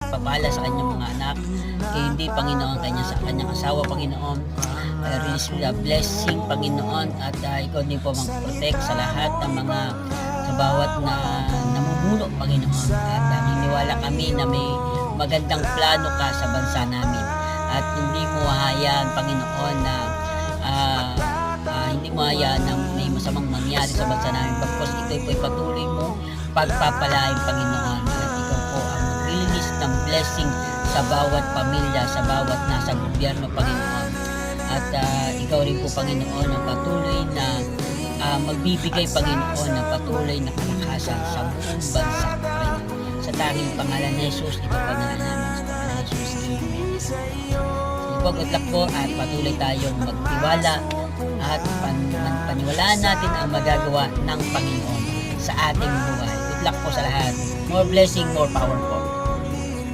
pagpapala sa kanyang mga anak. Kaya hindi, Panginoon, sa kanyang asawa, Panginoon. Release the blessing, Panginoon, at ikaw din po mag-protect sa lahat ng mga, sa bawat na namumuno, Panginoon. At naniniwala kami na may magandang plano ka sa bansa namin. At hindi mo hayaan, Panginoon, na hindi mo hayaan na may masamang mangyari sa bansa namin. Bagkus ikaw po'y patuloy mo pagpapalain, Panginoon. At ikaw po ang mag-release ng blessing sa bawat pamilya, sa bawat nasa gobyerno, Panginoon. At ikaw rin po, Panginoon, ang patuloy na magbibigay, Panginoon, ng patuloy na kalakasan sa buong bansa, Panginoon. Sa tanging pangalan ni Jesus, ito po na namin sa pangalan ni Jesus. Amen. Good luck po at patuloy tayong magtiwala at paniwalaan natin ang magagawa ng Panginoon sa ating buhay. Good luck po sa lahat. More blessing, more power po.